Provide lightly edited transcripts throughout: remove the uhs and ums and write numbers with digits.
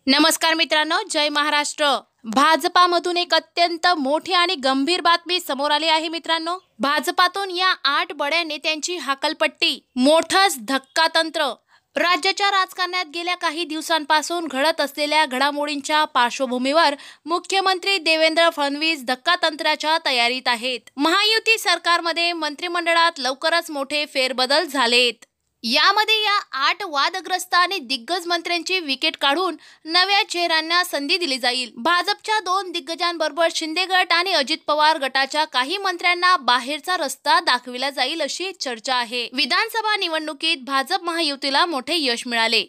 नमस्कार मित्रांनो, जय महाराष्ट्र। भाजपामधून एक अत्यंत मोठी आणि गंभीर बातमी समोर आली आहे मित्रांनो। भाजपातून या 8 बड्या नेत्यांची हाकलपट्टी, मोठंच धक्कातंत्र। राज्याच्या राजकारणात गेल्या काही दिवसांपासून घडत असलेल्या घडामोडींच्या पार्श्वभूमीवर मुख्यमंत्री देवेंद्र फडणवीस धक्कातंत्राच्या तयारीत आहेत। महायुती सरकारमध्ये मंत्रिमंडळात लवकरच मोठे फेरबदल झालेत। यामध्ये या 8 वादग्रस्त आणि दिग्गज मंत्र्यांची विकेट काढून नव्या चेहऱ्यांना संधी दिली जाईल। भाजपच्या 2 दिग्गजांबरोबर शिंदे गट आणि अजित पवार गटाच्या काही मंत्र्यांना बाहेरचा रस्ता दाखविला जाईल अशी चर्चा आहे। विधानसभा निवडणुकीत भाजप महायुतीला मोठे यश मिळाले,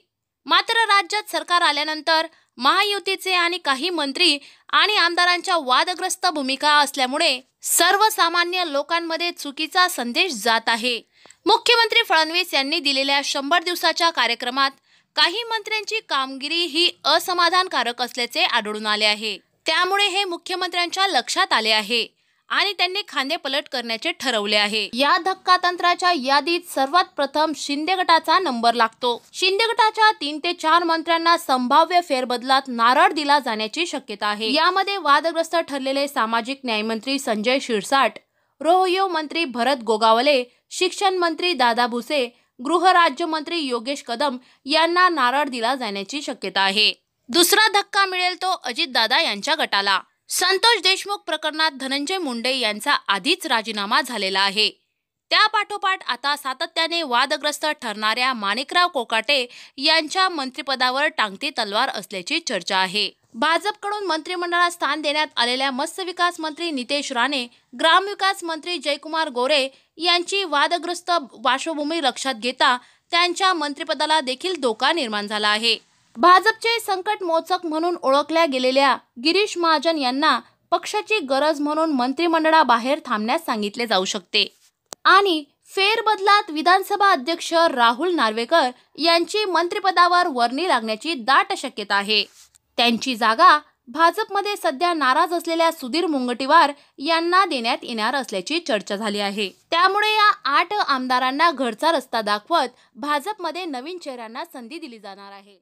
मात्र राज्यात सरकार आल्यानंतर महायुतीचे आणि काही मंत्री आणि आमदारांच्या वादग्रस्त भूमिका असल्यामुळे सर्वसामान्य लोकांमध्ये चुकीचा संदेश जात आहे। मुख्यमंत्री फडणवीस यांनी दिलेल्या 100 दिवसाच्या कार्यक्रमात काही मंत्र्यांची कामगिरी ही असमाधानकारक असल्याचे आढळून आले आहे। त्यामुळे हे मुख्यमंत्र्यांच्या लक्षात आले आहे आणि त्यांनी खांदेपलट करण्याचे ठरवले आहे। या धक्कातंत्राच्या यादीत सर्वात प्रथम शिंदे गटाचा नंबर लागतो। शिंदे गटाच्या 3 ते 4 मंत्र्यांना संभाव्य फेरबदलात नारळ दिला जाण्याची शक्यता आहे। यामध्ये वादग्रस्त ठरलेले सामाजिक न्याय मंत्री संजय शिरसाट, रोहयो मंत्री भरत गोगावले, शिक्षण मंत्री दादा भुसे, गृहराज्यमंत्री योगेश कदम यांना नारळ दिला जाण्याची शक्यता आहे। दुसरा धक्का मिळेल तो अजितदादा यांच्या गटाला। संतोष देशमुख प्रकरणात धनंजय मुंडे यांचा आधीच राजीनामा झालेला आहे। त्यापाठोपाठ आता सातत्याने वादग्रस्त ठरणाऱ्या माणिकराव कोकाटे यांच्या मंत्रिपदावर टांगती तलवार असल्याची चर्चा आहे। भाजपकडून मंत्रिमंडळात स्थान देण्यात आलेल्या मत्स्यविकास मंत्री नितेश राणे, ग्रामविकास मंत्री जयकुमार गोरे यांची वादग्रस्त पार्श्वभूमी लक्षात घेता त्यांच्या मंत्रिपदाला देखील धोका निर्माण झाला आहे। भाजपचे संकटमोचक म्हणून ओळखल्या गेलेल्या गिरीश महाजन यांना पक्षाची गरज म्हणून मंत्रिमंडळाबाहेर थांबण्यास सांगितले जाऊ शकते आणि फेरबदलात विधानसभा अध्यक्ष राहुल नार्वेकर यांची मंत्रिपदावर वर्णी लागण्याची दाट शक्यता आहे। त्यांची जागा भाजपमध्ये सध्या नाराज असलेल्या सुधीर मुनगंटीवार यांना देण्यात येणार असल्याची चर्चा झाली आहे। त्यामुळे या 8 आमदारांना घरचा रस्ता दाखवत भाजपमध्ये नवीन चेहऱ्यांना संधी दिली जाणार आहे।